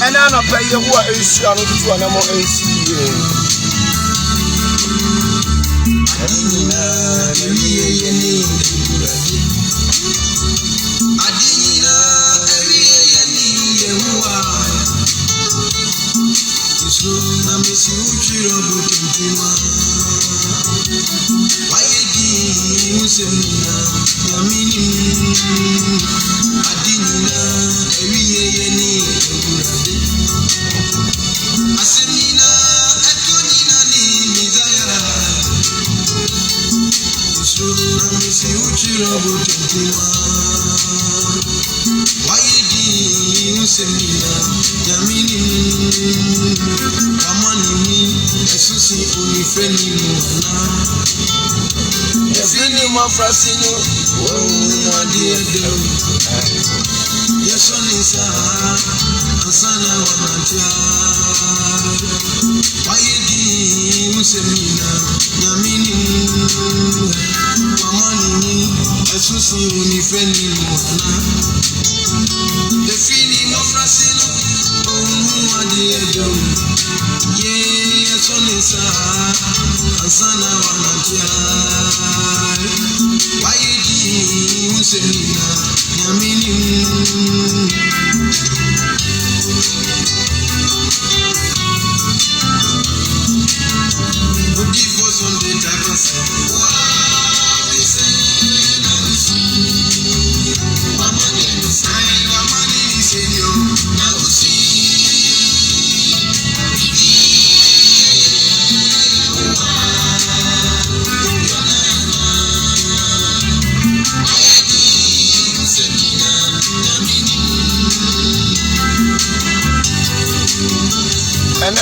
And I'm not paying you what is on to an amount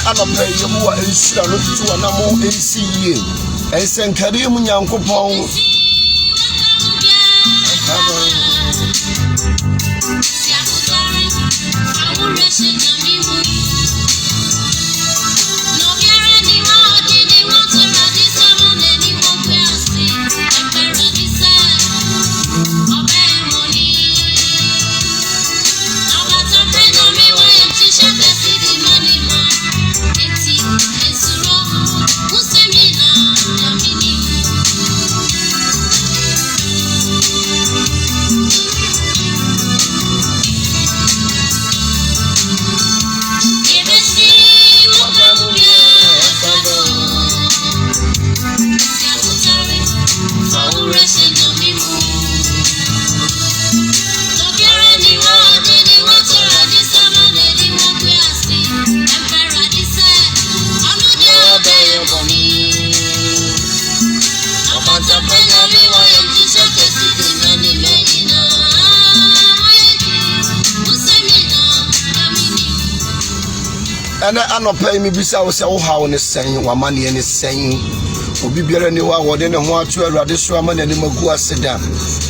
I'm a pay you who are in Shana to an amount ACE and send Karim Yankopon. And I not pay me besides how on the saying, one money and is saying, will be better than what then and what you are rather Swaman and Magua said down.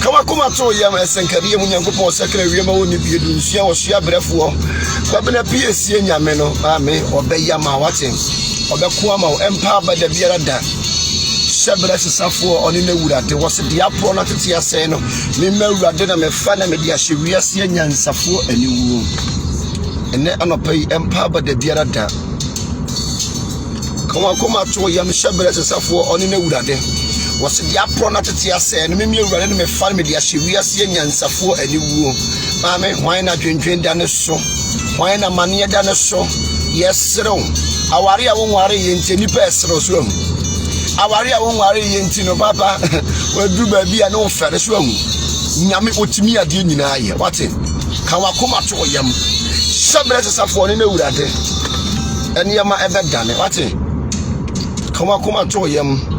Come on, to Yam as and Karim Yanko Secretary only be doing she or she a breath war. But when a PSC in Yameno, Ame, or Bayama watching, or the Kuamo, empowered by the Biarada. Shebre Safo on in the wood. There was a diapona to Tia Seno. Mimma Radena me fan and media she reasian and Safo and you. And then on a pay empire but the Biarada. Come on to Yam Shebre Safo on in the wood. Was a diapona to Tia Sen. Mimma Radena me fan media she reasian and Safo and you. Mammy, why not drink down the show? Why not mania down the show? Yes, sir. Awaria won't worry in any person's room. Awaria won't worry in Tino Papa. Well, do baby and no ferris room. Yammy put me a dinner. What's it? Kawakuma to Yam. Subletters are for in the wood. And Yama ever done it. What's it? Kawakuma to Yam.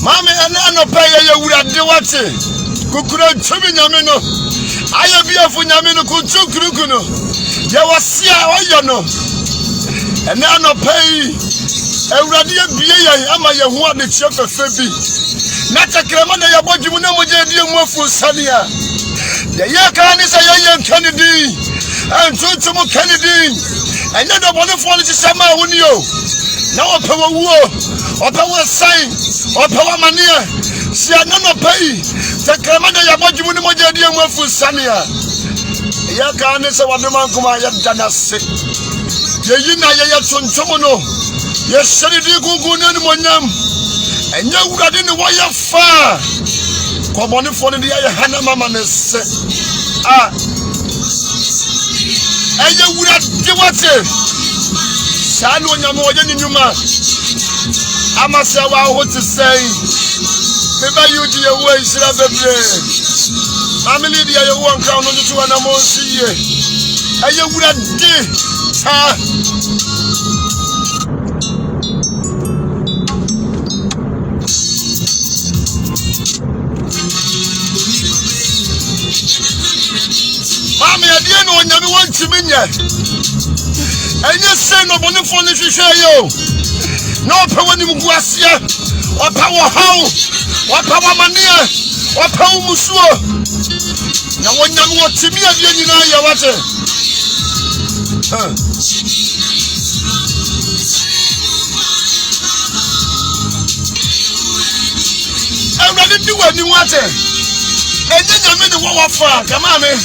Mammy and Anna Pay, you would have the watching. Kukura Chubinamino. I have here for Yamino Kuchukuno. There was Sia Oyano. And Anna Pay. A radia Bia, Amaya, who are the chef of Fabi. Not a Kramana, your body, you know, you more for Sania. The Yakan is a young Kennedy. And Tutumo Kennedy. And then the wonderful Sama Unio. Now a power war, or power sign, or power mania. See, I don't pay. The Kramana Yabajuno Mojadia for Sania. Yakan is a woman come I have done a sick. Yina Yatson Tomono. Yes, Sanity Gugun Monam. And you got in the wire far. Come on for the Hannah Mamma. Ah, and you would have given Salo Yamoyan in Yuma. I must say what to say. Maybe you do your way, should have a brain. Family, you won't count on the two and a more see. And you would have did. Mammy, I didn't know you want to be. And you say no one for the show. No power in Guasia, or power how, or power mania, or power Musua. Now, when you want to be a you what? I rather do what you want. And then you made the war far. Come on, man.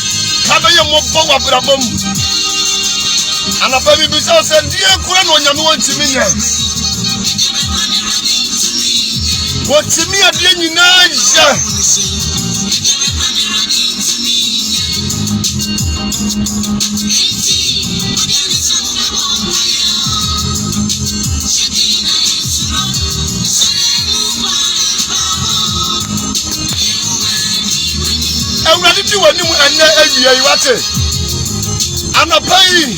Have a young more for a bomb. And a baby beside said, dear Kuran, when you want to me, what to me at the end, di wani mu enne awie yi wate anapai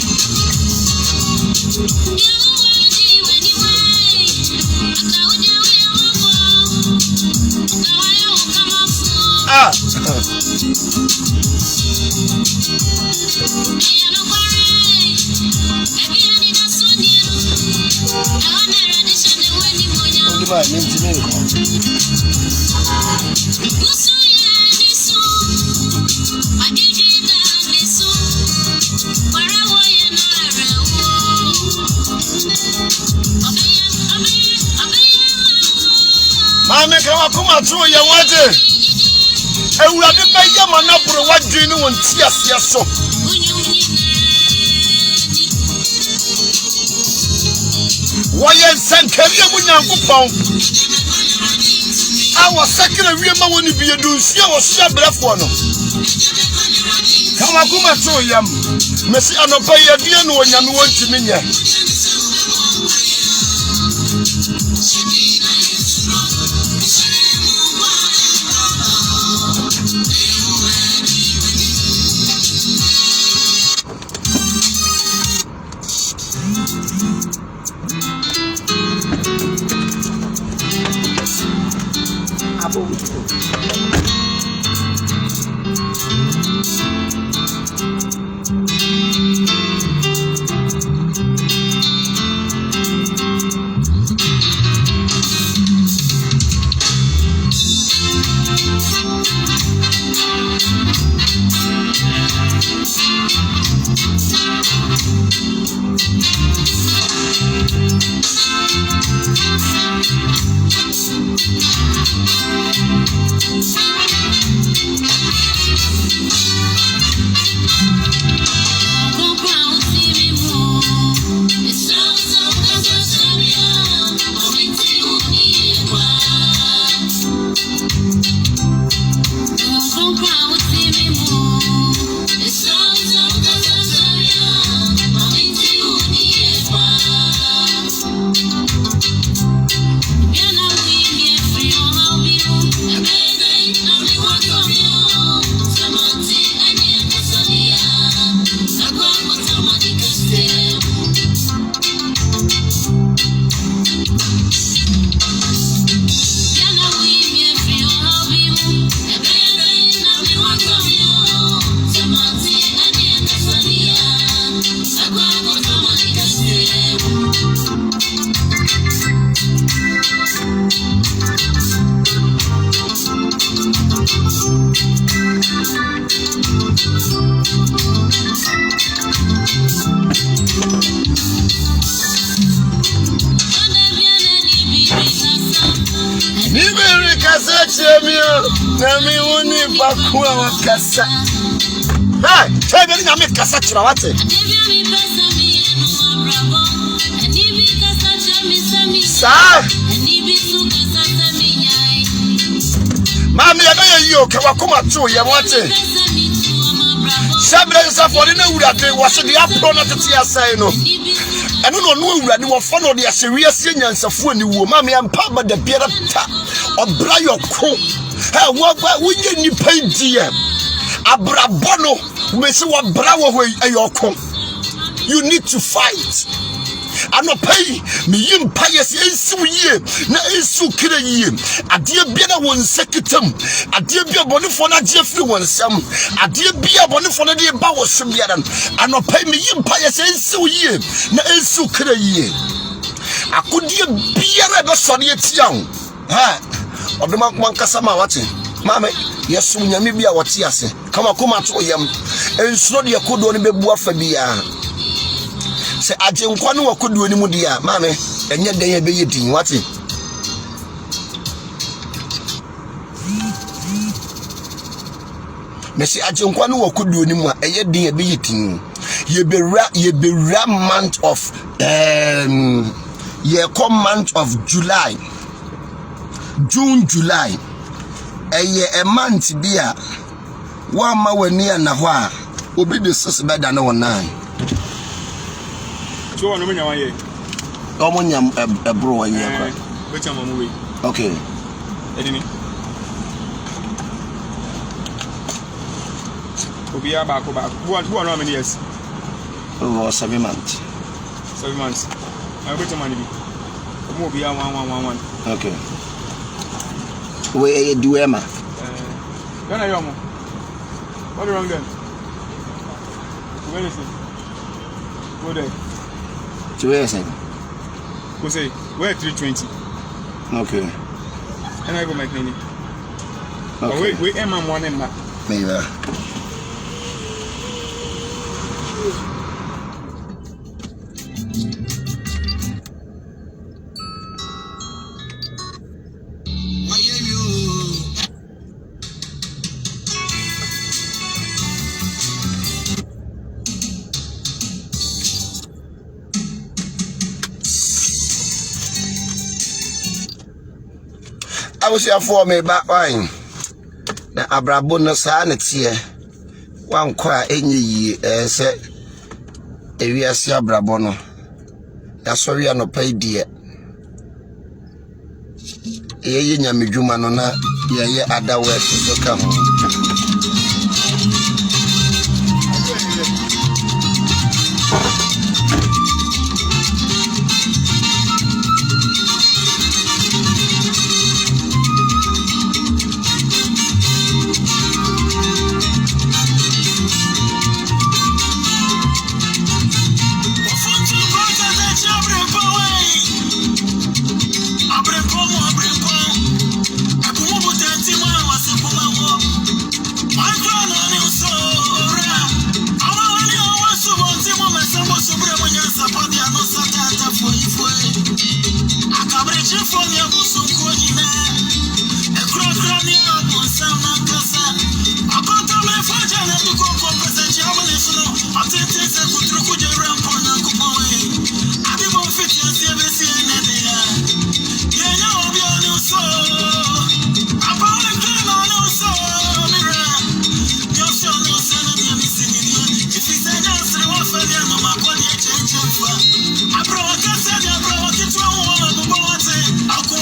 Mame kawa kuma tuo ye waje ewurade beye manabro wadwe ni won tiasia so woye sankari mu nyankopon awo sakira wie ma woni bi edunsia wo hia brefo no kawa kuma tuo yam mesi anopa ye die no onyame wontimi nye Nami woni bakwa wakasa. Hey, chebe nyame kasa chira wate. Sa. Mami ya na yo ka wakoma to ye wate. Sabra yesa for na wurade wo se de apro na tete asai no. Eno no no wurade wo fa no de ahyewe asie nyansafo ani wo mami ampa ba da biara ta. Obra yoko. Hey, what would you pay dear? Abrabono, we say what bravo way ayoko. You need to fight. I no pay me yim pious insu ye, na insu kire ye. A dear beer one secutum, a dear beer bonifona Jeffrey one some, a dear beer bonifona de bow subiaran. I no pay me yim pious insu ye, na insu kire ye. I could dear beer ever sonny it young. Ha. Oduma kwankasa ma wate mame yesu nyame bia wote ase kama koma to yam ensuro de yakodo ne bebu afa bia se ajenkwa ne wakodo ni mu dia mame enye den ye beye din wate mesi ajenkwa ne wakodo ni mu a eye din ye beye tin ye bewra month of ye come month of July June, July, a month beer. One ma near Nahua, will be the sus better than 9. So, I'm a bro, which I'm a movie. Okay. Obia baako. Who are how many years? Over 7 months. 7 months. I bet money be. Obia 1. Okay. Where do Emma? Then I am. What wrong then? Where is it? Go there. To where is it? Go say, where 320? Okay. And I go my clinic. Okay. Wait, Emma, one Emma. Maybe. I was here for me back wine. Na abrabo no saa ne tie wan kwa enye yi se ewiase abrabo no ya sori anopa die ye nyamedwuma no na ye adawe so ka ho I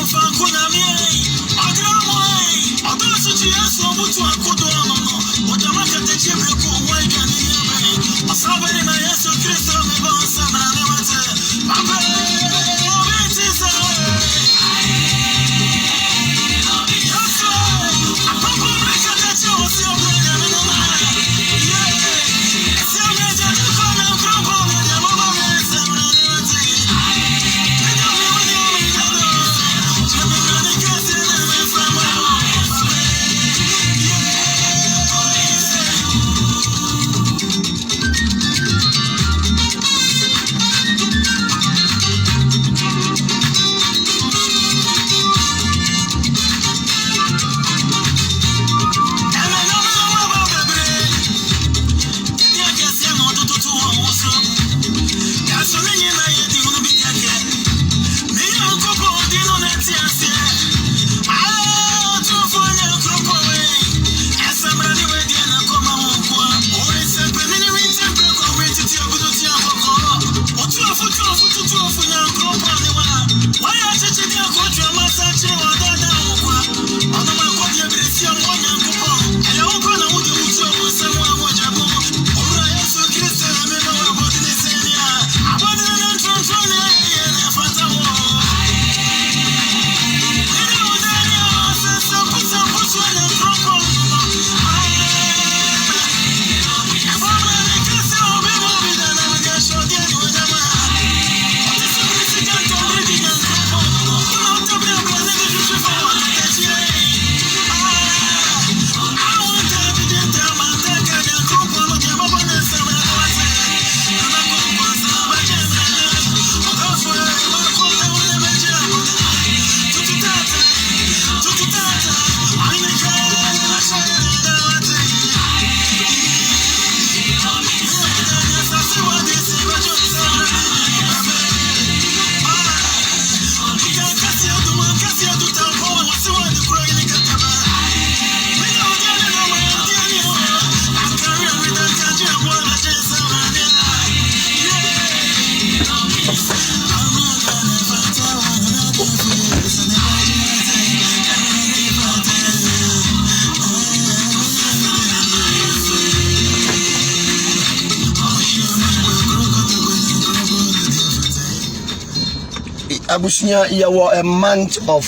abusunya yawo a month of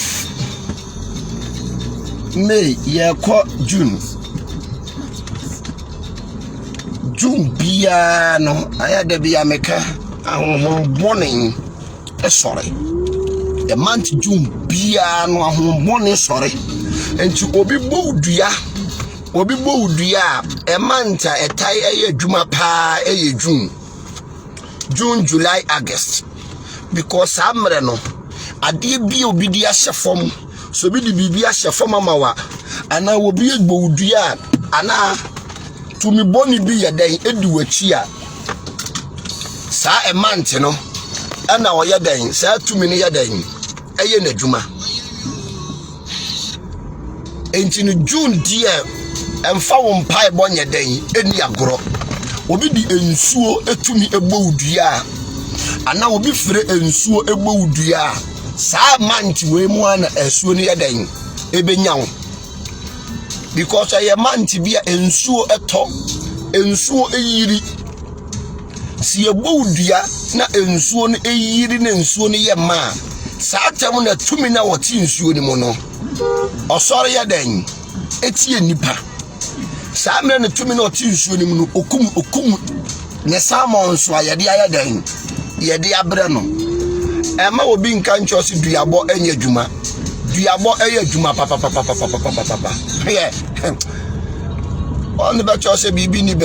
May yeko June bia no aya de bia meka ahonbone sorry a month June bia no ahonbone sorry enti obi bowdua a month etai eye adwuma pa eye June, July, August. Because amre no ade bi obi di ahyefom so bi di bibi ahyefom amawa ana obi egbowdua ana tumi boni bi yeden edi wachi a sa a month no ana oyeden sa tumi ne yeden eye na dwuma enti no June die emfa wo mpai bonye den eni agoro obi di ensuo etumi egbowdua ana obi fere ensuo egbowdua sa month we mu ana esuo ne yeden ebenyawo because a month bia ensuo eto ensuo eyiri si egbowdua na ensuo ne eyiri na ensuo ne yema sa atem na tumi na woti ensuo ne mu no osore yeden etie nipa sa amre na tumi na woti ensuo ne mu no okum ne samon so ayede ayeden yede abre no ema obi nka nchosi duabo enye dwuma duabo eye dwuma papa yeah on the back chose bibi ni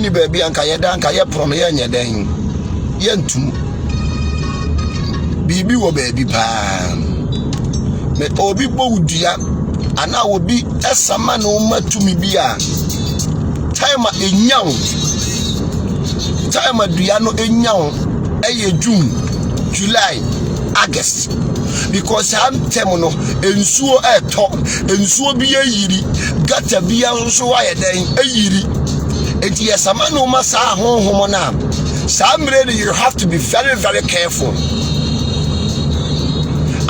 baby anka yeda anka ye pro no ye nyeden ye ntum bibi wo baby pa me obi bowdua ana obi esama no matumi bia time enyaw time dua no enyaw eye June, July, August. Because I'm temono ensuo eto ensuo bi yiri gata bi anso ayeden ayiri enti yesama no masa honhomo na samre you have to be very very careful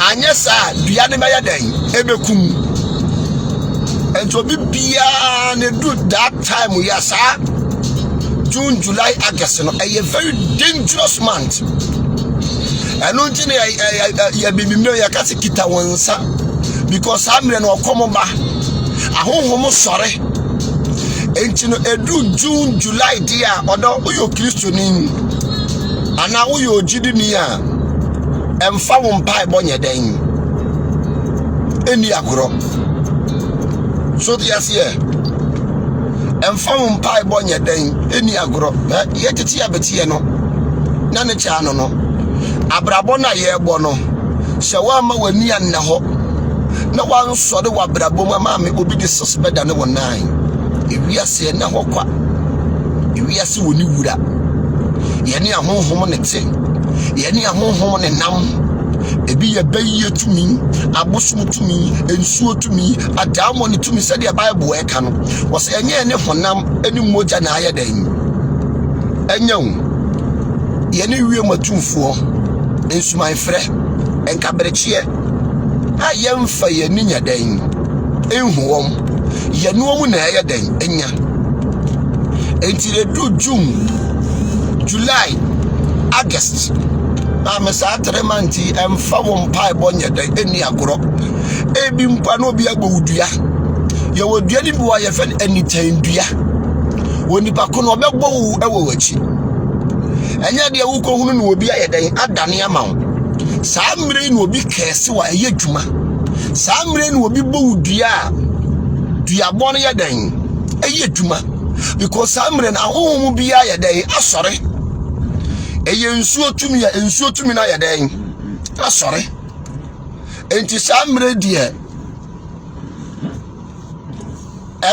anya sa dua ne mayeden ebekum enti obi bia ne do that time yasa June, July, August no a very dangerous month. I don't think I be me ya kasi kita wansa because amre no komo ba ahonhomo sore enti no edu June, July dia odo uyo Christianin ana uyo jidini a emfa wo mpa bonye den eni agoro so yes here emfa wo mpa bonye den eni agoro ye tete ya betie no na ne cha no abrabo na ye ebo no hye wa ma wani anne ho na wan so de wa brabo ma me obi di suspect na wonan ewiase na ho kwa ewiase woni wura ye ne ahonhom ne te ye ne ahonhom ne nam ebi ye bayi tumi abosum tumi ensuo tumi adamo ne tumi se de bible e ka no wo se enye ne honam eni moja na aye dan enyew ye ne wie matumfuo ensumai frɛ enkabrekie a yemfa ye ni nyadan enhuom ye nuom na aye dan enya enti redu June, July, August na sa 3 months emfa wo mpa bonye dan eni agoro ebi mpa no bi agbowdua ye wodua ni bi wa ye fe anytime dua woni pa ko no obegbo wu ewo wachi enya de wu ko hunu no obi ayedan adane amawo saa mire no obi kese wa eye dwuma saa mire no obi bowdua dua bon yedan eye dwuma because saa mire na ahonhom bi ayedan asore eye ensuo tumi na yedan asore enti saa mire die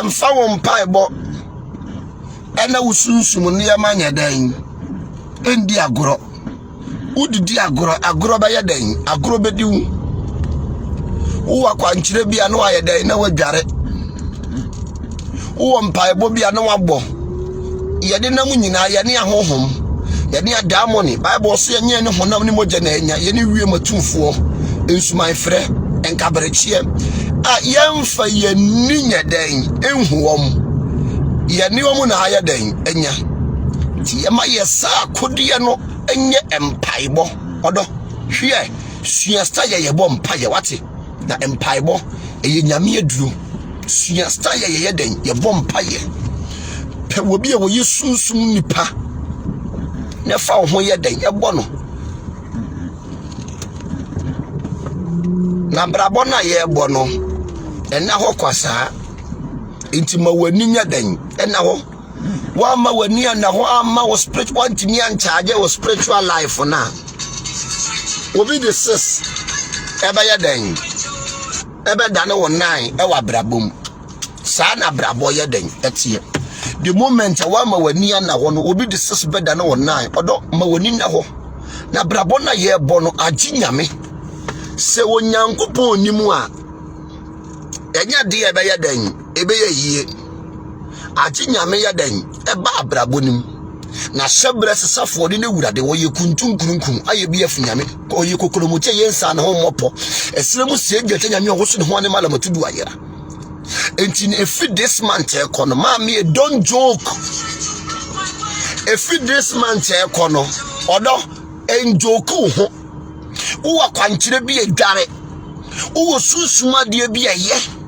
emfa wo mpaebo ena wusunsum ne yamanya dan endi agoro udidi agoro ba yedan agoro bediwu uwa kwa nchire bia no ayedan na wadware uwa mpaebo bia na wabɔ yede na munyina ye ne ahohom ye ne adamoni bible so ye ne honam ne moja na enya ye ne wie matumfuo ensuman frɛ enkabrekie a yemfa ye ni nyadan enhuom ye ne omu na ayedan enya ti ye ma ye sa kodie no enye empaibo odo hwe sua sta ye bom paye wate na empaebo eye nyame aduro sua sta ye den ye bom paye pe wo bi e wo yesunsum nipa ne fa ho ye den e bo no na brabo na ye bo no ena ho kwasa inti ma wani nya den ena ho wa ma wani na ho ama wo spiritual ntimi an charge wo spiritual life na obi the sis ebe ya den ebe dane wo nine e wa brabom sa na brabo ye den etie the moment wa ma wani na ho no obi the sis be dane wo nine odo ma wani na ho na brabo na ye bo no aginyame se wo nyankopon onimu a enya de ebe ya den ebe ye yie aginyame ya den eba abrabo nim na shebre sesafo de wurade wo ye kuntun kurunkun aye bi afunyame ko ye kokoromoche yensa na ho mopo esremu se dwete nyame ho so ne ho ne malamatudu ayera enti if this month ekono ma me don't joke if this month ekono odo enjoku ho wo akwankyere bi edware wo susuma de bi aye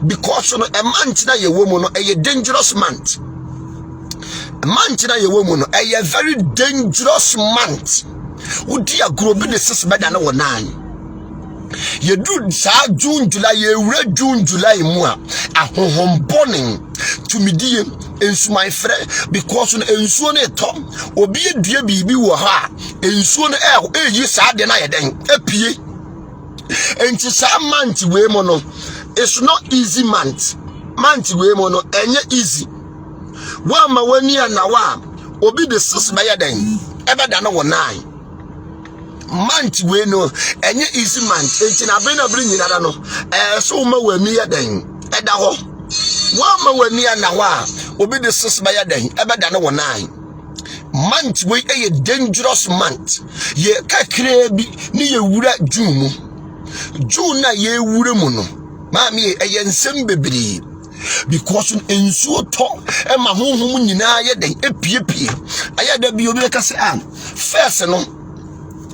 because no a month na ye wo mu no a dangerous month. Month na ye wo mu no a very dangerous month. Udi agro bi de sis beda na wonan. Ye do sa June July ye wura June July mu a ahohom boning to midie ensu my friend because no ensu no eto obi edua bibi wo ha ensu no eyi sa de na ye den epie enti sa month we mu no it's not easy month we mo no enye easy wa ma wani na wa obi de sis ba ya den ebe da na wo nine month we no enye easy month enti na bring nyina no so ma wani ya den eda ho wa ma wani na wa obi de sis ba ya den ebe da na wo nine month we a dangerous month ye kakre bi ni ye wura June na ye wura mu no Mami ensem bebiri because ensuo to e ma honhom nyina ye den epiepie ayada bi obi ka se am first no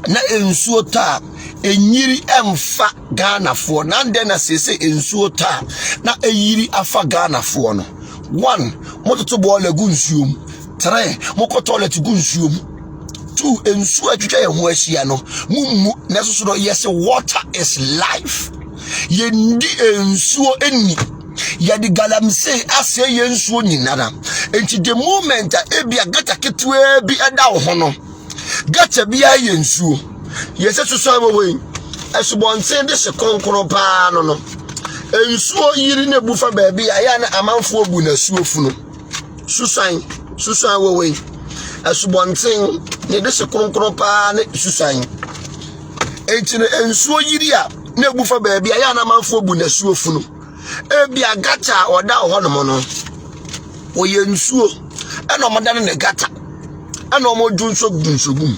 na ensuo ta enyiri emfa Ghana fo na nde na sese ensuo ta na eyiri afa Ghana fo no 1 mototo ball egu nsuom 3 mokoto let gu nsuom 2 ensuo atwitwa ye ho ahia no mummu na soso no yes water is life yendi ensuo eni yadi galamse ase yensuo nyinara enti the moment ebia gata ketwe bi eda wo ho no gata bia yensuo yese soso amowe esubonse de se konkoro pa no ensuo yiri na bufa baabi aya na amanfo obu na suo funu susan wowe esubonse ne de se konkoro pa ne susan enti ne ensuo yiri a na bufa baabi aya na manfo bu na suo funu ebia gata oda ho no no oye nsuo ena omada ne gata ena omodu nsogum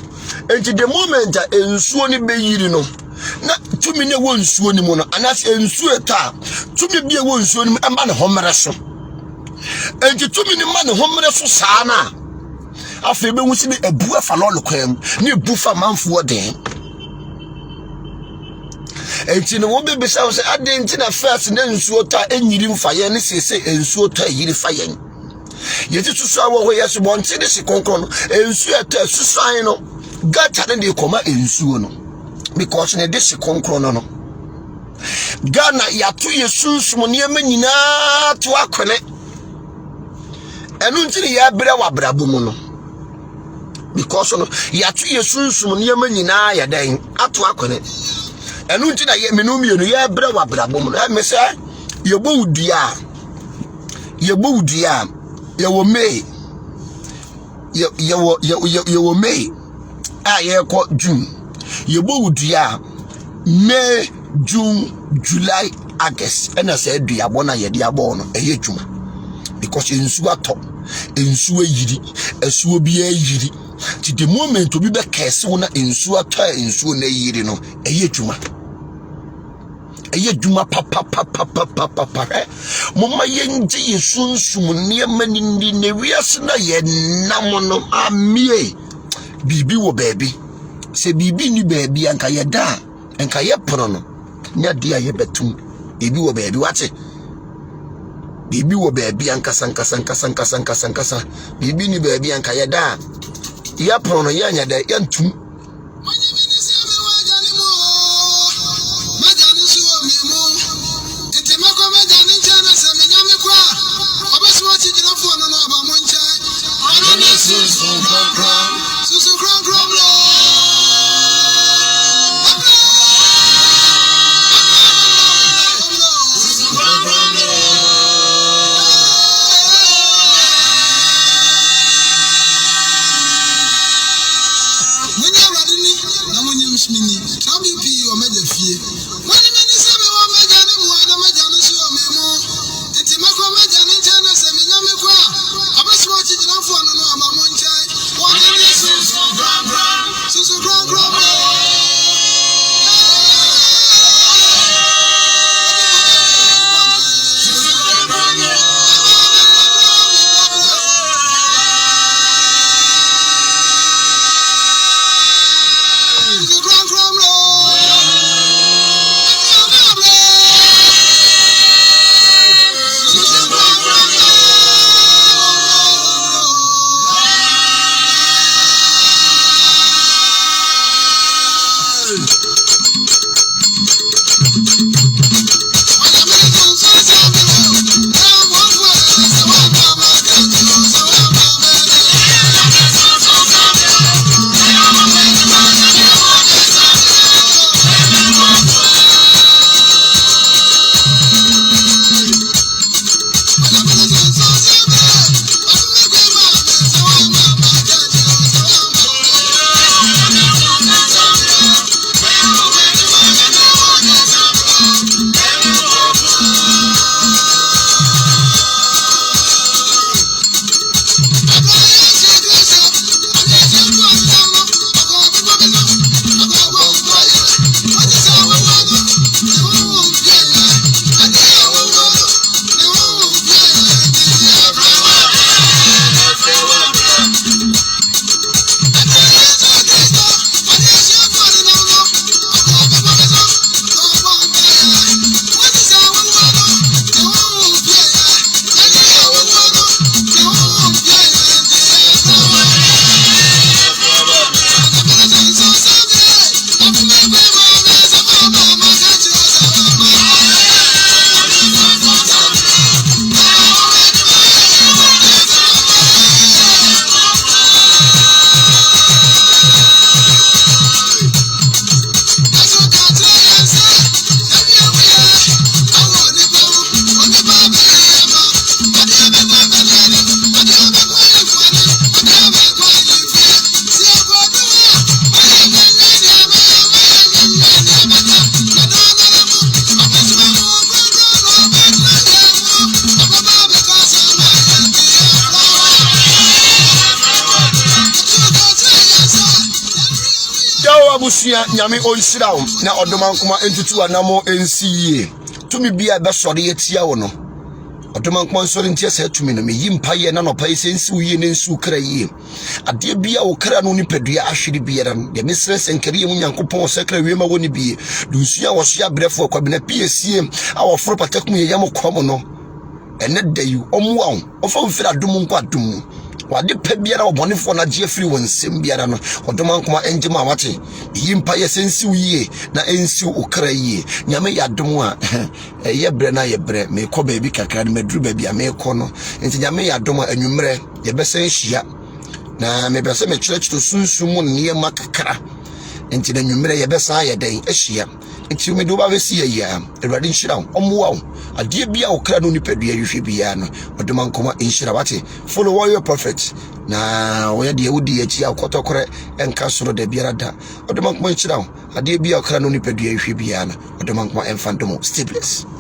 enti the moment ensuo ni be yiri no na tumi ne wo nsuo ni mu no anas ensuo eta tumi bi e wo nsuo ni mu amba ne homere so enti tumi ni ma ne homere so saa na afa be wusi ni ebu afa no lokwam ni ebu fa manfo den enti no be be say adenti na first na nsuo ta enyiri mfaye ne sese ensuo ta yiri faye yeti susu awo ho yeso bonti de sikonkon no ensuo ta susan no gata ne de koma ensuo no because ne de sikonkon no Ghana yatu yesunsum ne manyina to akone enu ntiri ya bere wa brabo mu no because no yatu yesunsum ne manyina ya dan ato akone enu nti na ye menum ye no ye bere wa brabo mu no me se ye bo udua ye wo me ye wo me a ye ko June ye bo udua May June July August ena se dua bona ye dia bo no eye dwuma because ensu ato ensu ayiri esuo bi ayiri ti the moment obi be kese wona ensu ato ensu na yiri no eye dwuma papa mama yenje yesunsum niema nindi ne wiase na ye namo no amie bibi wo baby se bibi ni baabi anka ye da anka ye pono no nya dia ye betum bibi wo baabi wate bibi wo baabi anka sanka bibi ni baabi anka ye da ye pono no ye nya da ye ntum abusia nyame onhyirawo na odoman kuma entutu anamo ensiye tumi bia be sori etia wo no odoman kuma sori ntia sa tumi no meyi mpaye na no paye sensi uye ne nsu kra yie ade bia wo kra no nipadua ahwere bia no de mesre senkere mu nyankopon sekra wiema woni bie dunsua wo so ya brefo kwabena piesie a wo foro patakum ye yam kwom no ene dayu omuwa wo ofa mfira dum nko adum wade pa biara obonefo na je free wonsem biara no odoman kuma enjima wate yimpa ye sensi uye na ensi ukra yie nyame yadom a ye bre na ye bre me ko ba bi kakra me duru ba bi a me ko no enti nyame yadom anwumre ye besen hia na me bese me kyerɛkyerɛ sunsumu ne ma kakra enti na anwumre ye besa ye den ahia enti me do ba besi ye ya ewrade nhira omowa wo ade bia ukra no nipadua yehwe bia no odoman kuma enhyira wate follow warrior prophet na wo ye de wudi achi akotokore enka soro da biara da odoman kuma enhyira wo ade bia ukra no nipadua yehwe bia no odoman kuma enfandom stay blessed.